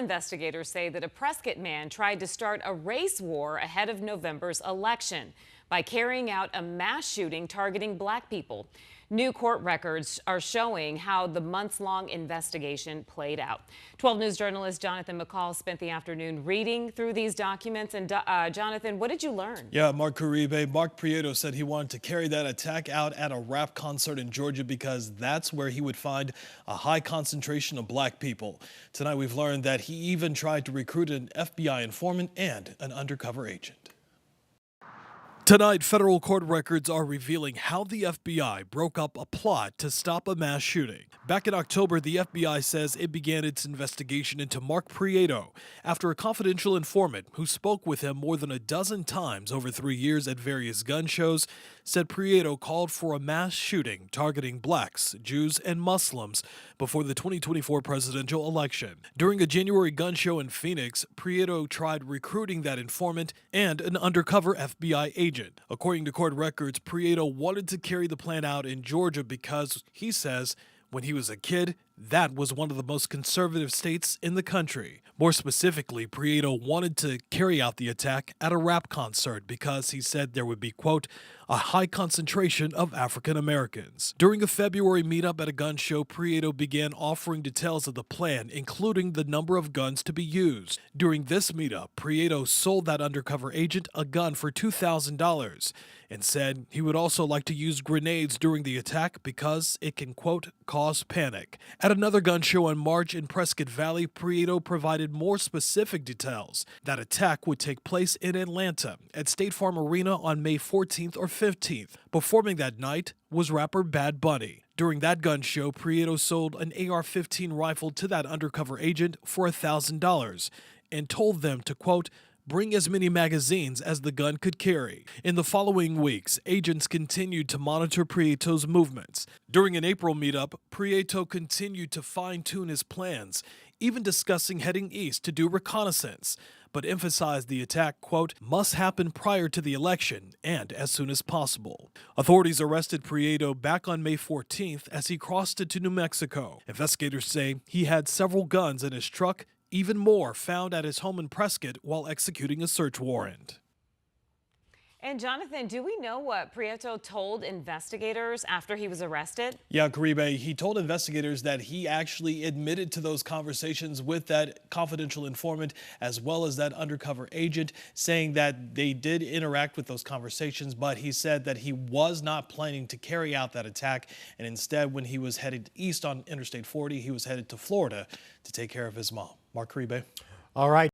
investigators say that a Prescott man tried to start a race war ahead of November's election by carrying out a mass shooting targeting black people. New court records are showing how the months-long investigation played out. 12 News journalist Jonathan McCall spent the afternoon reading through these documents. And Jonathan, what did you learn? Yeah, Mark Uribe. Mark Prieto said he wanted to carry that attack out at a rap concert in Georgia because that's where he would find a high concentration of black people. Tonight we've learned that he even tried to recruit an FBI informant and an undercover agent. Tonight, federal court records are revealing how the FBI broke up a plot to stop a mass shooting. Back in October, the FBI says it began its investigation into Mark Prieto after a confidential informant who spoke with him more than a dozen times over 3 years at various gun shows said Prieto called for a mass shooting targeting blacks, Jews, and Muslims before the 2024 presidential election. During a January gun show in Phoenix, Prieto tried recruiting that informant and an undercover FBI agent. According to court records, Prieto wanted to carry the plan out in Georgia because, he says, when he was a kid, that was one of the most conservative states in the country. More specifically, Prieto wanted to carry out the attack at a rap concert because he said there would be, quote, a high concentration of African Americans. During a February meetup at a gun show, Prieto began offering details of the plan, including the number of guns to be used. During this meetup, Prieto sold that undercover agent a gun for $2,000 and said he would also like to use grenades during the attack because it can, quote, cause panic. At another gun show in March in Prescott Valley, Prieto provided more specific details. That attack would take place in Atlanta at State Farm Arena on May 14th or 15th. Performing that night was rapper Bad Bunny. During that gun show, Prieto sold an AR-15 rifle to that undercover agent for $1,000 and told them to, quote, bring as many magazines as the gun could carry. In the following weeks, agents continued to monitor Prieto's movements. During an April meetup, Prieto continued to fine-tune his plans, even discussing heading east to do reconnaissance, but emphasized the attack, quote, must happen prior to the election and as soon as possible. Authorities arrested Prieto back on May 14th as he crossed into New Mexico. Investigators say he had several guns in his truck, even more found at his home in Prescott while executing a search warrant. And Jonathan, do we know what Prieto told investigators after he was arrested? Yeah, Caribe, he told investigators that he actually admitted to those conversations with that confidential informant as well as that undercover agent, saying that they did interact with those conversations, but he said that he was not planning to carry out that attack. And instead, when he was headed east on Interstate 40, he was headed to Florida to take care of his mom. Mark Caribe. All right.